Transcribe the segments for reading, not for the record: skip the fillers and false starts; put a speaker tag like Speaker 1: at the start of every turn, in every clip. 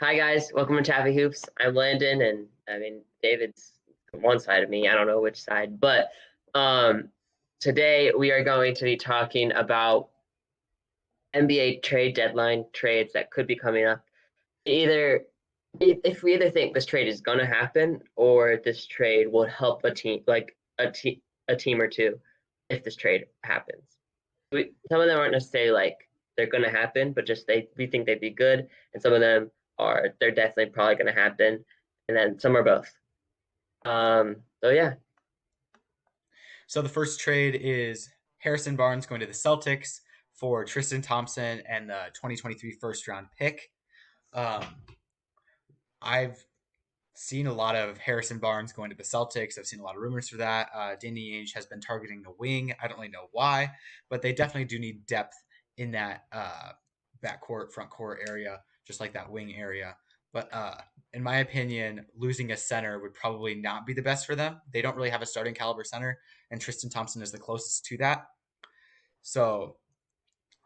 Speaker 1: Hi guys, welcome to Taffy Hoops. I'm Landon, and David's on one side of me. I don't know which side, but um, today we are going to be talking about NBA trade deadline trades that could be coming up. Either if we either think this trade is going to happen or this trade will help a team, like a team or two, if this trade happens. Some of them aren't necessarily like they're going to happen, but just we think they'd be good, and some of them they're definitely probably going to happen, and then some are both. So yeah.
Speaker 2: So the first trade is Harrison Barnes going to the Celtics for Tristan Thompson and the 2023 first round pick. Um, I've seen a lot of Harrison Barnes going to the Celtics. I've seen a lot of rumors for that. Danny Ainge has been targeting the wing. I don't really know why, but they definitely do need depth in that backcourt, front court area, just like that wing area. But in my opinion, losing a center would probably not be the best for them. They don't really have a starting caliber center, and Tristan Thompson is the closest to that. So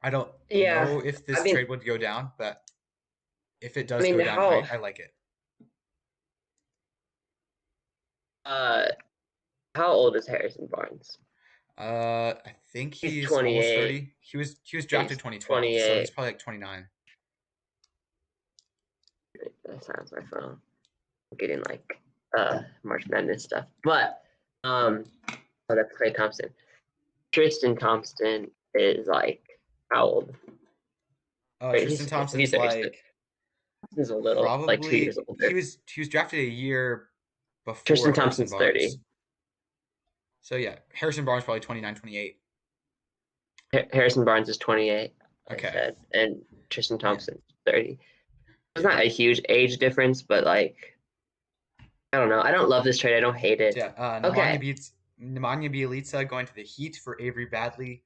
Speaker 2: I don't
Speaker 1: Yeah.
Speaker 2: know if
Speaker 1: I
Speaker 2: this
Speaker 1: mean,
Speaker 2: trade would go down, but if it
Speaker 1: I
Speaker 2: does
Speaker 1: mean,
Speaker 2: go down,
Speaker 1: how
Speaker 2: I like it.
Speaker 1: uh how old is Harrison Barnes?
Speaker 2: I think
Speaker 1: He's
Speaker 2: he's almost
Speaker 1: 28.
Speaker 2: 30. He was drafted
Speaker 1: He's
Speaker 2: 2012, so he's
Speaker 1: 28.
Speaker 2: probably like 29.
Speaker 1: That sounds my phone. I'm getting like March Madness stuff, but oh, that's Clay Thompson. Tristan Thompson is like how old? Right,
Speaker 2: Tristan
Speaker 1: he's
Speaker 2: Thompson's
Speaker 1: very still.
Speaker 2: like
Speaker 1: He's a little like 2 years
Speaker 2: probably he
Speaker 1: older.
Speaker 2: was he was drafted a year before
Speaker 1: Tristan
Speaker 2: Harrison
Speaker 1: Thompson's 30.
Speaker 2: Barnes. So yeah, Harrison Barnes probably 29, 28.
Speaker 1: Harrison Barnes is 28, like I
Speaker 2: Okay.
Speaker 1: said, and Tristan
Speaker 2: Yeah.
Speaker 1: Thompson's 30. It's
Speaker 2: Yeah.
Speaker 1: not a huge age difference, but like I don't know. I don't love this trade. I don't hate
Speaker 2: So
Speaker 1: it.
Speaker 2: yeah,
Speaker 1: Okay.
Speaker 2: Nemanja Bjelica going to the Heat for Avery Bradley,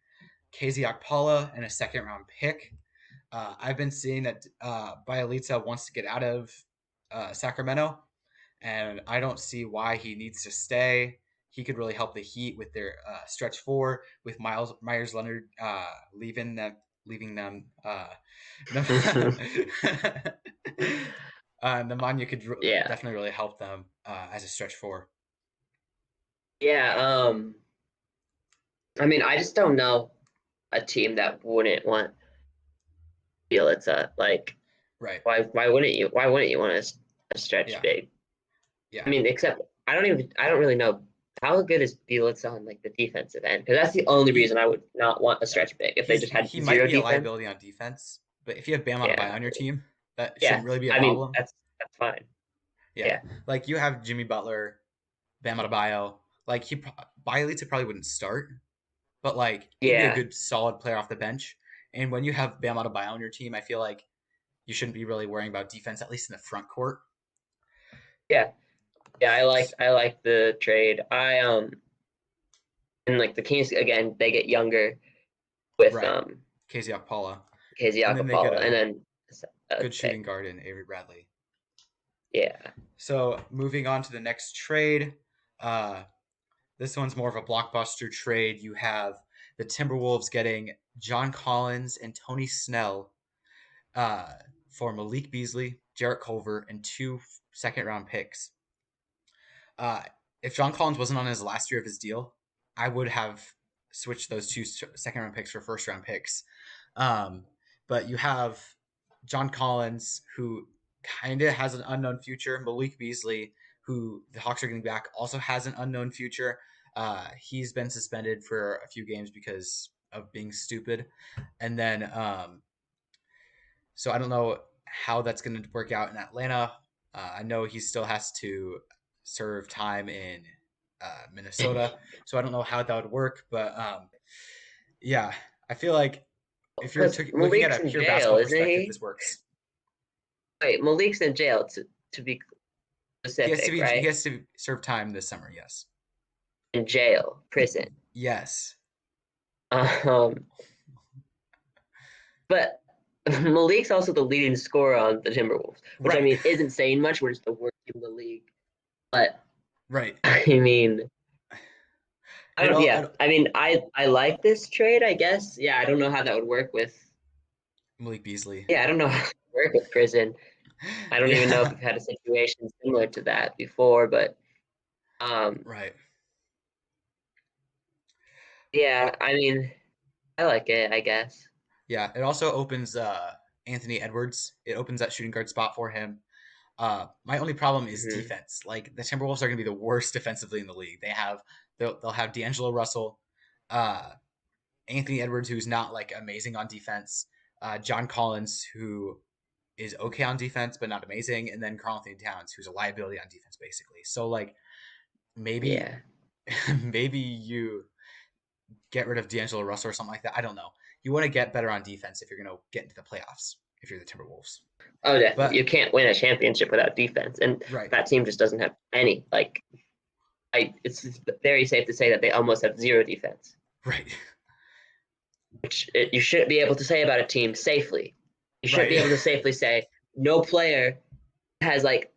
Speaker 2: KZ Okpala, and a second round pick. I've been seeing that Bjelica wants to get out of Sacramento, and I don't see why he needs to stay. He could really help the Heat with their stretch four with Myers Leonard leaving them. Nemanja could
Speaker 1: Yeah.
Speaker 2: definitely really help them as a stretch four.
Speaker 1: Yeah. I mean, I just don't know a team that wouldn't want Bielitsa. Like,
Speaker 2: Right.
Speaker 1: why wouldn't you want a stretch
Speaker 2: Yeah.
Speaker 1: big?
Speaker 2: Yeah.
Speaker 1: I mean, except I don't really know how good is Bielitsa on like the defensive end, because that's the only
Speaker 2: He
Speaker 1: reason I would not want a
Speaker 2: yeah.
Speaker 1: stretch big if they just had
Speaker 2: He might
Speaker 1: zero
Speaker 2: be a
Speaker 1: defense.
Speaker 2: liability on defense, but if you have Bam
Speaker 1: Yeah.
Speaker 2: Adebayo on your team, that
Speaker 1: Yeah.
Speaker 2: shouldn't really be a
Speaker 1: I mean,
Speaker 2: problem.
Speaker 1: that's fine.
Speaker 2: Yeah.
Speaker 1: Yeah.
Speaker 2: Like you have Jimmy Butler, Bam Adebayo. Like Bielitsa probably wouldn't start, but like he'd be a
Speaker 1: Yeah.
Speaker 2: good solid player off the bench. And when you have Bam Adebayo on your team, I feel like you shouldn't be really worrying about defense, at least in the front court.
Speaker 1: Yeah. Yeah. I like the trade. And like the Kings again, they get younger with
Speaker 2: Right. KZ Okpala.
Speaker 1: KZ
Speaker 2: And then they get
Speaker 1: Akapala, and
Speaker 2: a
Speaker 1: then a
Speaker 2: good shooting
Speaker 1: pick.
Speaker 2: guard in Avery Bradley.
Speaker 1: Yeah.
Speaker 2: So moving on to the next trade. Uh, this one's more of a blockbuster trade. You have the Timberwolves getting John Collins and Tony Snell uh, for Malik Beasley, Jarrett Culver, and two second round picks. Uh, if John Collins wasn't on his last year of his deal, I would have switched those two second round picks for first round picks. Um, but you have John Collins, who kind of has an unknown future. Malik Beasley, who the Hawks are getting back, also has an unknown future. He's been suspended for a few games because of being stupid. And then, so I don't know how that's going to work out in Atlanta. I know he still has to serve time in Minnesota, so I don't know how that would work. But yeah, I feel like if you're
Speaker 1: Because
Speaker 2: looking at
Speaker 1: Malik's
Speaker 2: a
Speaker 1: in
Speaker 2: pure
Speaker 1: jail,
Speaker 2: basketball
Speaker 1: isn't
Speaker 2: perspective,
Speaker 1: he?
Speaker 2: this works.
Speaker 1: Wait, Malik's in jail to be specific,
Speaker 2: He
Speaker 1: right?
Speaker 2: has to serve time this summer. Yes.
Speaker 1: In jail, prison.
Speaker 2: Yes.
Speaker 1: Um, but Malik's also the leading scorer on the Timberwolves, which I
Speaker 2: Right.
Speaker 1: mean isn't saying much. We're just the worst team in the league. But
Speaker 2: Right.
Speaker 1: I mean, I
Speaker 2: It
Speaker 1: don't.
Speaker 2: all
Speaker 1: Yeah, I mean, I like this trade. I guess. Yeah, I don't know how that would work with.
Speaker 2: Malik Beasley.
Speaker 1: Yeah, I don't know how it would work with prison. I don't even know if
Speaker 2: Yeah,
Speaker 1: we've had a situation similar to that before, but um,
Speaker 2: right.
Speaker 1: yeah,
Speaker 2: But
Speaker 1: I mean, I like it, I guess.
Speaker 2: yeah, it also opens Anthony Edwards. It opens that shooting guard spot for him. My only problem is
Speaker 1: Hmm.
Speaker 2: defense. Like the Timberwolves are going to be the worst defensively in the league. They'll have D'Angelo Russell, uh, Anthony Edwards, who's not like amazing on defense, John Collins, who is okay on defense but not amazing, and then Karl Anthony Towns, who's a liability on defense basically. So like maybe
Speaker 1: Yeah.
Speaker 2: maybe you get rid of D'Angelo Russell or something like that. I don't know. You want to get better on defense if you're going to get into the playoffs if you're the Timberwolves.
Speaker 1: Oh, definitely.
Speaker 2: But
Speaker 1: You can't win a championship without defense, and
Speaker 2: right,
Speaker 1: that team just doesn't have any. Like, it's very safe to say that they almost have zero defense,
Speaker 2: right,
Speaker 1: which you shouldn't be able to say about a team safely. You shouldn't be
Speaker 2: right.
Speaker 1: able to safely say no player has like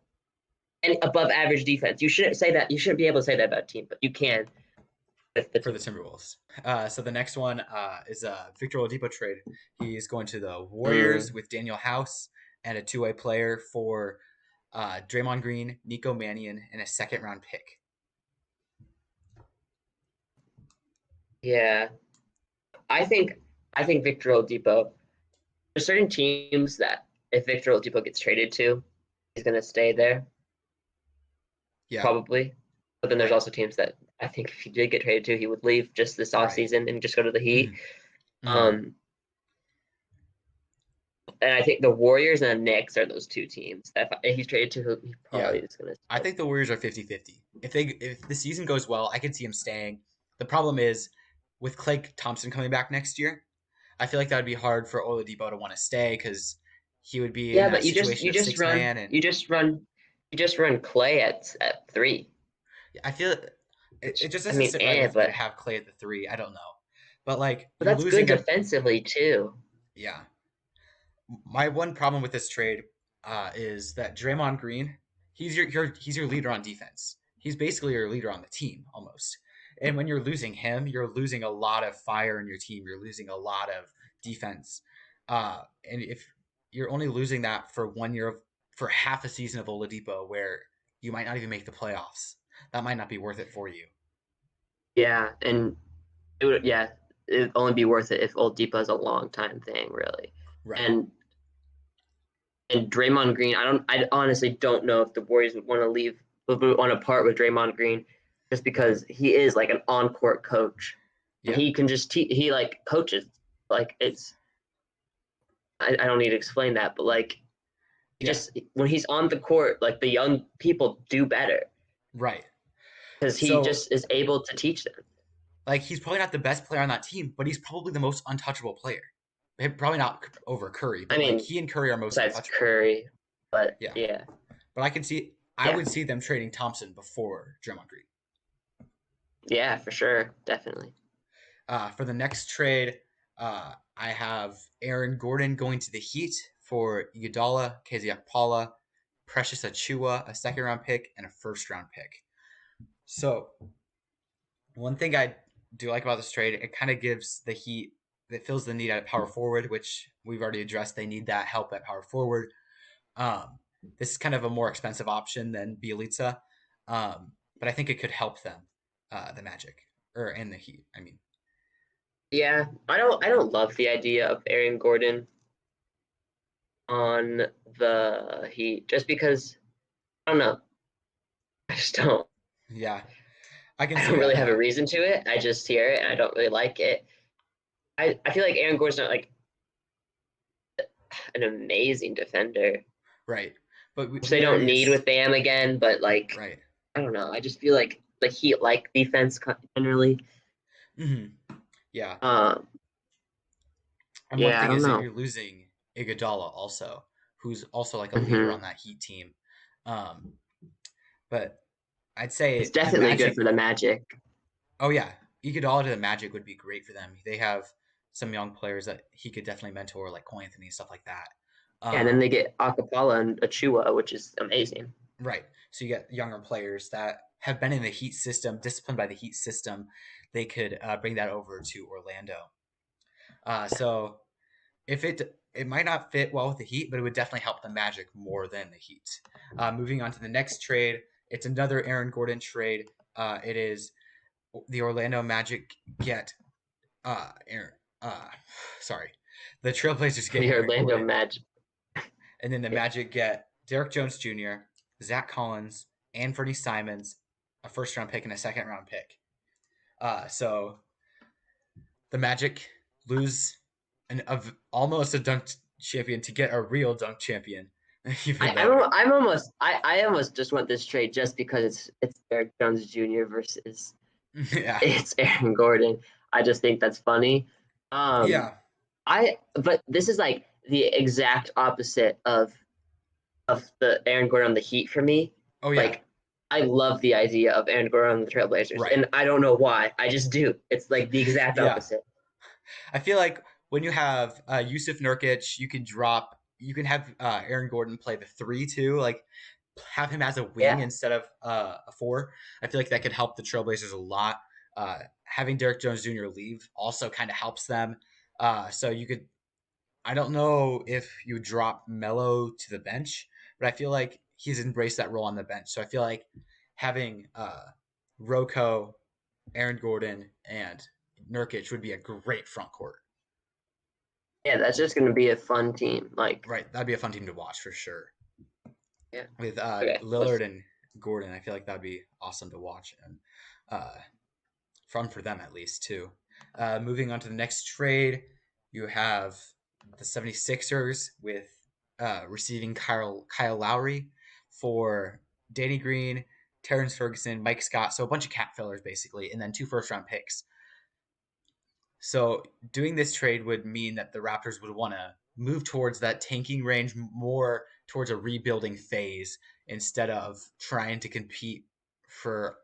Speaker 1: any above average defense. You shouldn't say that. You shouldn't be able to say that about a team, but you can with the
Speaker 2: For the
Speaker 1: Timberwolves.
Speaker 2: Timberwolves. So the next one is a Victor Oladipo trade. He's going to the Warriors
Speaker 1: Mm,
Speaker 2: with Daniel House and a two-way player for Draymond Green, Nico Mannion, and a second-round pick.
Speaker 1: yeah, I think I think Victor Oladipo. There's certain teams that if Victor Oladipo gets traded to, he's gonna stay there
Speaker 2: Yeah,
Speaker 1: probably. But then there's
Speaker 2: right,
Speaker 1: also teams that I think if he did get traded to, he would leave just this
Speaker 2: right.
Speaker 1: offseason and just go to the Heat.
Speaker 2: Mm-hmm. Mm-hmm.
Speaker 1: Um, and I think the Warriors and the Knicks are those two teams. If he's traded to, he
Speaker 2: Yeah,
Speaker 1: probably is gonna
Speaker 2: I
Speaker 1: stay.
Speaker 2: think the Warriors are 50-50. If the season goes well, I could see him staying. The problem is with Klay Thompson coming back next year, I feel like that would be hard for Oladipo to want to stay because he would be in
Speaker 1: Yeah,
Speaker 2: that
Speaker 1: but you just
Speaker 2: situation
Speaker 1: you
Speaker 2: of
Speaker 1: just
Speaker 2: six
Speaker 1: run
Speaker 2: man, and
Speaker 1: you just run you just run Clay at three.
Speaker 2: I feel it
Speaker 1: Which
Speaker 2: just
Speaker 1: I
Speaker 2: doesn't
Speaker 1: mean,
Speaker 2: sit right with me to
Speaker 1: but
Speaker 2: have Clay at the three. I don't know, but like you're
Speaker 1: that's good
Speaker 2: losing a
Speaker 1: defensively too.
Speaker 2: yeah. My one problem with this trade is that Draymond Green, he's your leader on defense. He's basically your leader on the team almost. And when you're losing him, you're losing a lot of fire in your team. You're losing a lot of defense. And if you're only losing that for 1 year for half a season of Oladipo, where you might not even make the playoffs, that might not be worth it for you.
Speaker 1: Yeah, and yeah, it'd only be worth it if Oladipo's a long time thing, really.
Speaker 2: Right.
Speaker 1: And and Draymond Green, I honestly don't know if the Warriors would want to leave, would want to part with Draymond Green, just
Speaker 2: Right.
Speaker 1: because he is like an on court coach, and
Speaker 2: Yeah.
Speaker 1: he can just he like coaches like it's I don't need to explain that, but like he
Speaker 2: Yeah.
Speaker 1: just when he's on the court, like the young people do better
Speaker 2: Right.
Speaker 1: because he
Speaker 2: So
Speaker 1: just is able to teach them.
Speaker 2: like he's probably not the best player on that team, but he's probably the most untouchable player. Probably not over Curry,
Speaker 1: I
Speaker 2: but like
Speaker 1: mean,
Speaker 2: he and Curry are most
Speaker 1: besides
Speaker 2: untouchable.
Speaker 1: Curry, but
Speaker 2: Yeah,
Speaker 1: yeah,
Speaker 2: but I
Speaker 1: yeah,
Speaker 2: would see them trading Thompson before Draymond Green.
Speaker 1: yeah, for sure, definitely.
Speaker 2: For the next trade, I have Aaron Gordon going to the Heat for Iguodala, KZ Okpala, Precious Achua, a second round pick, and a first round pick. So one thing I do like about this trade, it kind of gives the Heat that fills the need at power forward, which we've already addressed. They need that help at power forward. Um, this is kind of a more expensive option than Bielitsa, but I think it could help them, the Magic or and the Heat. I mean,
Speaker 1: Yeah, I don't love the idea of Aaron Gordon on the Heat just because I don't know. I just don't.
Speaker 2: yeah, I can
Speaker 1: I
Speaker 2: see
Speaker 1: don't really
Speaker 2: that.
Speaker 1: have a
Speaker 2: Yeah,
Speaker 1: reason to it. I just hear it and I don't really like it. I feel like Aaron Gordon's not like an amazing defender,
Speaker 2: right. But
Speaker 1: which they
Speaker 2: we
Speaker 1: don't
Speaker 2: already,
Speaker 1: need with Bam again. But like
Speaker 2: right.
Speaker 1: I don't know. I just feel like the Heat like defense generally.
Speaker 2: Hmm. Yeah,
Speaker 1: Um,
Speaker 2: and one
Speaker 1: yeah, I
Speaker 2: thing
Speaker 1: don't
Speaker 2: is that
Speaker 1: know.
Speaker 2: you're losing Iguodala also, who's also like a leader on
Speaker 1: Hmm.
Speaker 2: that Heat team. Um, but I'd
Speaker 1: It's
Speaker 2: say the
Speaker 1: definitely good
Speaker 2: Magic.
Speaker 1: for the Magic.
Speaker 2: Oh yeah, Iguodala to the Magic would be great for them. They have some young players that he could definitely mentor, like Cole Anthony, stuff like that.
Speaker 1: Yeah, and then
Speaker 2: Um,
Speaker 1: they get Acapella and Achua, which is amazing.
Speaker 2: right. So you get younger players that have been in the Heat system, disciplined by the Heat system. They could bring that over to Orlando. So if it it might not fit well with the Heat, but it would definitely help the Magic more than the Heat. Moving on to the next trade, it's another Aaron Gordon trade. It is the Orlando Magic get Aaron. Sorry, the Trailblazers get
Speaker 1: The
Speaker 2: Aaron
Speaker 1: Orlando
Speaker 2: Gordon,
Speaker 1: Magic.
Speaker 2: and then the
Speaker 1: Yeah.
Speaker 2: Magic get Derek Jones Jr., Zach Collins, Anthony Simons, a first round pick and a second round pick. So the Magic lose almost a dunk champion to get a real dunk champion. Even though,
Speaker 1: I almost just want this trade just because it's Eric Jones Jr. versus
Speaker 2: yeah,
Speaker 1: it's Aaron Gordon. I just think that's funny. Um,
Speaker 2: yeah,
Speaker 1: but this is like the exact opposite of the Aaron Gordon on the Heat for me.
Speaker 2: oh yeah,
Speaker 1: Like, I love the idea of Aaron Gordon on the Trailblazers,
Speaker 2: right,
Speaker 1: and I don't know why. I just do. It's like the exact
Speaker 2: yeah.
Speaker 1: opposite.
Speaker 2: I feel like when you have Yusuf Nurkic, you can have Aaron Gordon play the 3 too, like have him as a wing
Speaker 1: Yeah,
Speaker 2: instead of a 4. I feel like that could help the Trailblazers a lot. Having Derek Jones Jr. leave also kind of helps them. So you could, I don't know if you drop Melo to the bench, but I feel like he's embraced that role on the bench. So I feel like having Rocco, Aaron Gordon, and Nurkic would be a great front court.
Speaker 1: yeah, that's just gonna be a fun team. Like,
Speaker 2: Right, that'd be a fun team to watch for sure.
Speaker 1: yeah.
Speaker 2: With
Speaker 1: Okay,
Speaker 2: Lillard and Gordon, I feel like that'd be awesome to watch and uh, fun for them at least too. Moving on to the next trade, you have the 76ers with receiving Kyle Lowry for Danny Green, Terrence Ferguson, Mike Scott, so a bunch of cap fillers basically, and then 2 first round picks. So doing this trade would mean that the Raptors would want to move towards that tanking range, more towards a rebuilding phase instead of trying to compete for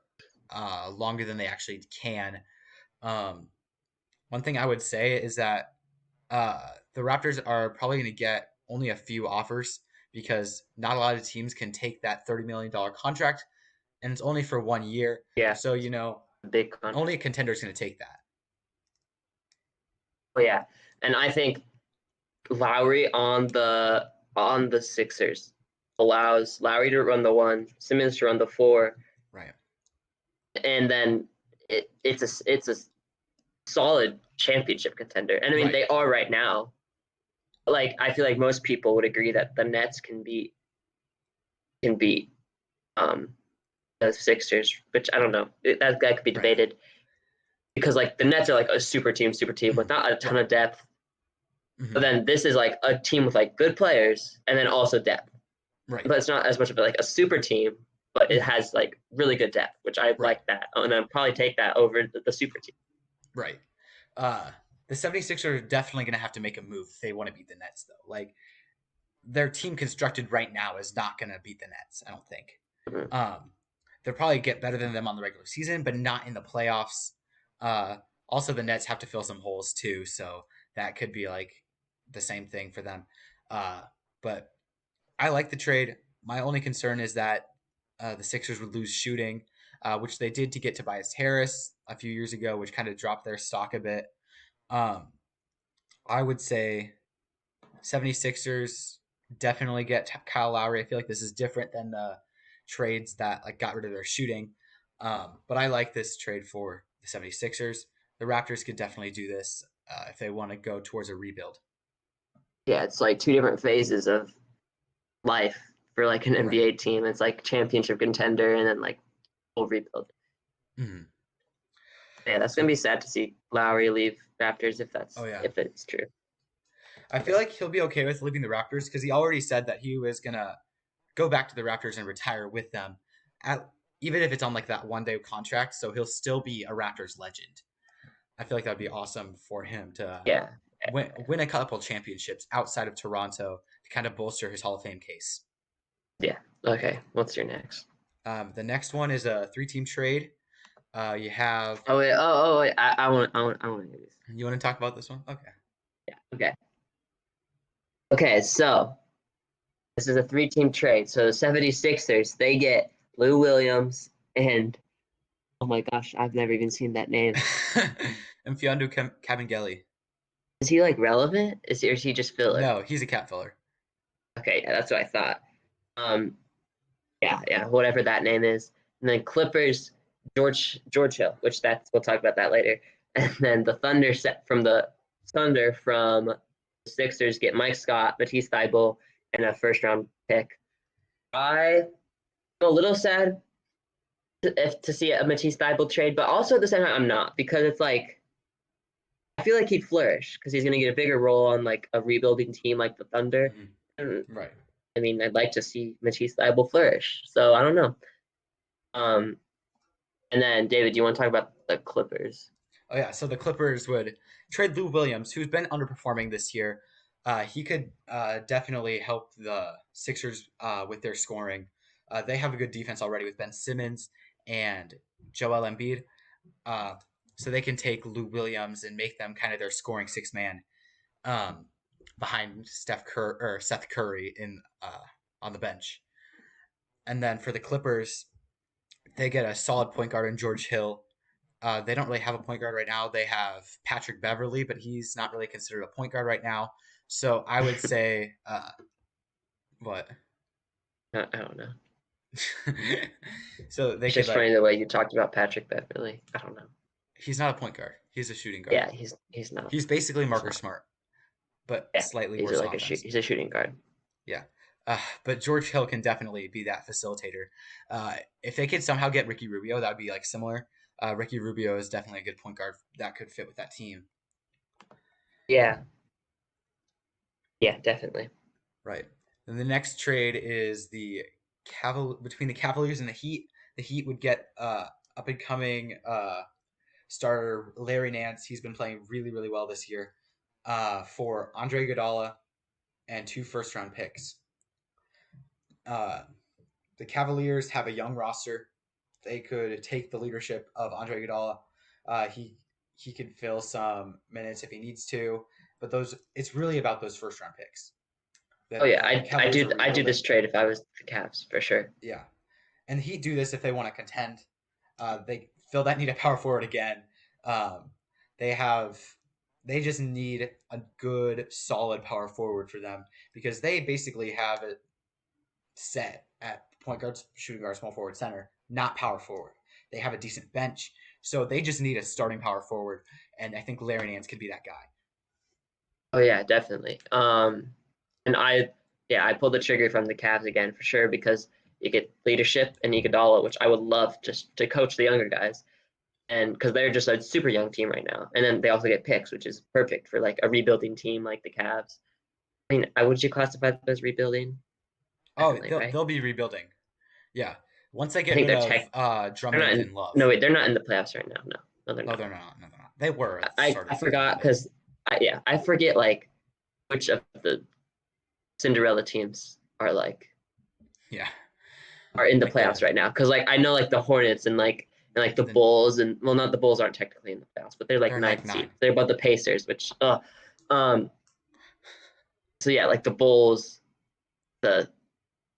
Speaker 2: longer than they actually can. Um, one thing I would say is that the Raptors are probably going to get only a few offers because not a lot of teams can take that $30 million contract, and it's only for 1 year.
Speaker 1: Yeah,
Speaker 2: So
Speaker 1: big contract.
Speaker 2: only a contender is going to take that.
Speaker 1: Oh yeah, and I think Lowry on the Sixers allows Lowry to run the 1, Simmons to run the 4,
Speaker 2: Right.
Speaker 1: and then it's a solid championship contender. And I mean,
Speaker 2: Right.
Speaker 1: they are right now. Like, I feel like most people would agree that the Nets can beat um the Sixers, which I don't know. That could be
Speaker 2: Right.
Speaker 1: debated because like the Nets are like a super team with not a ton
Speaker 2: Right.
Speaker 1: of depth. But
Speaker 2: Hmm.
Speaker 1: then this is like a team with like good players and then also depth.
Speaker 2: Right.
Speaker 1: But it's not as much of like a super team, but it
Speaker 2: Hmm.
Speaker 1: has like really good depth, which I
Speaker 2: Right.
Speaker 1: like that. And I'd probably take that over the super team.
Speaker 2: Right. Uh, the 76ers are definitely going to have to make a move if they want to beat the Nets, though. Like, their team constructed right now is not going to beat the Nets, I don't think.
Speaker 1: Mhm.
Speaker 2: Um, they'll probably get better than them on the regular season, but not in the playoffs. Uh, Also, the Nets have to fill some holes, too, so that could be like the same thing for them. Uh, but I like the trade. My only concern is that the Sixers would lose shooting, which they did to get Tobias Harris a few years ago, which kind of dropped their stock a bit. Um, I would say 76ers definitely get Kyle Lowry. I feel like this is different than the trades that like got rid of their shooting. But I like this trade for the 76ers. The Raptors could definitely do this if they want to go towards a rebuild.
Speaker 1: Yeah, it's like two different phases of life for like an
Speaker 2: Right.
Speaker 1: NBA team. It's like championship contender and then like full rebuild.
Speaker 2: Mm-hmm.
Speaker 1: Yeah, that's gonna
Speaker 2: So,
Speaker 1: be sad to see Lowry leave Raptors
Speaker 2: oh yeah,
Speaker 1: if it's true.
Speaker 2: I feel like he'll be okay with leaving the Raptors because he already said that he was gonna go back to the Raptors and retire with them, at, even if it's on like that 1 day contract. So he'll still be a Raptors legend. I feel like that'd be awesome for him to
Speaker 1: Yeah,
Speaker 2: win a couple championships outside of Toronto to kind of bolster his Hall of Fame case.
Speaker 1: yeah. Okay, what's your next?
Speaker 2: The next one is a 3-team trade. You have.
Speaker 1: Oh wait. I want to hear this.
Speaker 2: You want to talk about this one? Okay.
Speaker 1: Yeah. Okay. Okay. So this is a three-team trade. So the 76ers, they get Lou Williams and oh my gosh, I've never even seen that name.
Speaker 2: And Fiondu Kabengele.
Speaker 1: Is he like relevant? Or is he just filler?
Speaker 2: No, he's a cap filler.
Speaker 1: Okay, yeah, that's what I thought. Um, yeah, whatever that name is. And then Clippers, George Hill, which that's we'll talk about that later. And then the Thunder from the Sixers get Mike Scott, Matisse Thybulle, and a first round pick. I'm a little sad to see a Matisse Thybulle trade, but also at the same time I'm not, because it's like I feel like he'd flourish because he's going to get a bigger role on like a rebuilding team like the Thunder. And,
Speaker 2: Right.
Speaker 1: I mean, I'd like to see Matisse Thybulle flourish. So I don't know. Um, and then David, do you want to talk about the Clippers?
Speaker 2: Oh yeah, so the Clippers would trade Lou Williams, who's been underperforming this year. He could definitely help the Sixers with their scoring. They have a good defense already with Ben Simmons and Joel Embiid, uh, so they can take Lou Williams and make them kind of their scoring six man um, behind Seth Curry in on the bench. And then for the Clippers, they get a solid point guard in George Hill. They don't really have a point guard right now. They have Patrick Beverly, but he's not really considered a point guard right now. So I would say, what?
Speaker 1: I don't know.
Speaker 2: So they
Speaker 1: It's
Speaker 2: could
Speaker 1: just
Speaker 2: like,
Speaker 1: funny the way you talked about Patrick Beverly. I don't know.
Speaker 2: he's not a point guard. He's a shooting guard.
Speaker 1: Yeah, he's not.
Speaker 2: He's basically
Speaker 1: He's
Speaker 2: Marcus
Speaker 1: not.
Speaker 2: Smart, but
Speaker 1: Yeah,
Speaker 2: slightly
Speaker 1: he's
Speaker 2: worse
Speaker 1: like
Speaker 2: offense.
Speaker 1: he's a shooting guard.
Speaker 2: Yeah. But George Hill can definitely be that facilitator. If they could somehow get Ricky Rubio, that would be like similar. Ricky Rubio is definitely a good point guard that could fit with that team.
Speaker 1: Yeah, yeah, definitely.
Speaker 2: Right. Then the next trade is between the Cavaliers and the Heat. The Heat would get up and coming starter Larry Nance. He's been playing really, really well this year. For Andre Iguodala and 2 first-round picks. Uh, the Cavaliers have a young roster. They could take the leadership of Andre Iguodala. He can fill some minutes if he needs to, but it's really about those first-round picks.
Speaker 1: Oh
Speaker 2: That
Speaker 1: yeah,
Speaker 2: the Cavaliers are
Speaker 1: I do
Speaker 2: rebuilding.
Speaker 1: this trade if I was the Cavs for sure.
Speaker 2: Yeah, and the Heat do this if they want to contend. They feel that need a power forward again. Um, they have they just need a good, solid power forward for them because they basically have it set at point guard, shooting guard, small forward, center, not power forward. They have a decent bench, so they just need a starting power forward, and I think Larry Nance could be that guy.
Speaker 1: Oh yeah, definitely. And I pulled the trigger from the Cavs again for sure because you get leadership and Iguodala, which I would love just to coach the younger guys, and because they're just a super young team right now, and then they also get picks, which is perfect for like a rebuilding team like the Cavs. I mean, would you classify them as rebuilding?
Speaker 2: Oh,
Speaker 1: Definitely, right?
Speaker 2: they'll be rebuilding. Yeah, once they
Speaker 1: I
Speaker 2: get
Speaker 1: think
Speaker 2: rid
Speaker 1: they're
Speaker 2: of
Speaker 1: they're not
Speaker 2: Drummond
Speaker 1: in.
Speaker 2: and Love.
Speaker 1: No, wait, they're not in the playoffs right now. No, they're
Speaker 2: No,
Speaker 1: not.
Speaker 2: they're not. No, they're not. They were at the start of
Speaker 1: I
Speaker 2: the season, I
Speaker 1: forgot
Speaker 2: think.
Speaker 1: because I forget like which of the Cinderella teams
Speaker 2: Yeah,
Speaker 1: are in the
Speaker 2: like the
Speaker 1: playoffs right now because like I know like the Hornets and the
Speaker 2: the
Speaker 1: Bulls and well not the Bulls aren't technically in the playoffs but they're like
Speaker 2: they're like
Speaker 1: ninth
Speaker 2: nine.
Speaker 1: seed. They're above the Pacers, which um so yeah, like the Bulls, the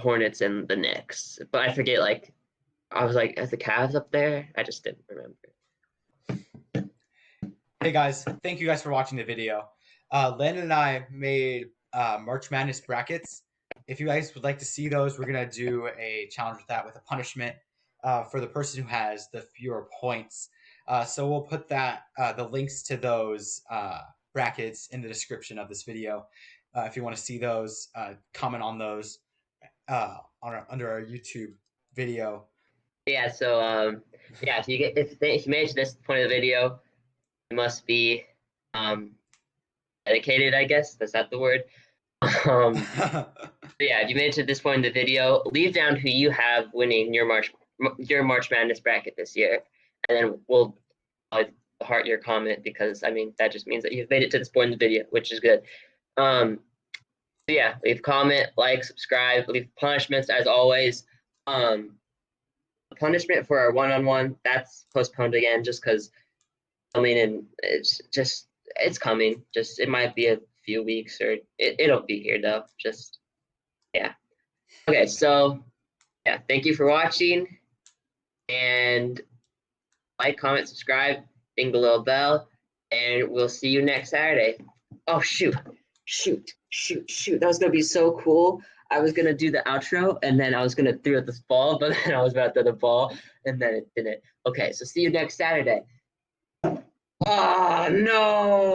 Speaker 1: Hornets, and the Knicks. But I forget like I was like, as the Cavs up there? I just didn't remember.
Speaker 2: Hey guys, thank you guys for watching the video. Landon and I made March Madness brackets. If you guys would like to see those, we're gonna do a challenge with that with a punishment for the person who has the fewer points. So we'll put the links to those brackets in the description of this video. If you want to see those, comment on those under our YouTube video.
Speaker 1: Yeah, so yeah, if you made it to this point of the video, it must be um dedicated, I guess. Is that the word? Um yeah, if you made it to this point in the video, leave down who you have winning your March Madness bracket this year, and then we'll heart your comment because I mean that just means that you've made it to this point in the video, which is good. So yeah, leave comment, like, subscribe, leave punishments as always. Punishment for our one-on-one that's postponed again just because I mean, and it's coming. Just it might be a few weeks or it'll be here though. Just yeah. Okay, so yeah, thank you for watching and like, comment, subscribe, ding the little bell, and we'll see you next Saturday. Oh shoot. That was gonna be so cool. I was gonna do the outro and then I was gonna throw at this ball, but then I was about to throw the ball and then it didn't. Okay, so see you next Saturday. Oh no.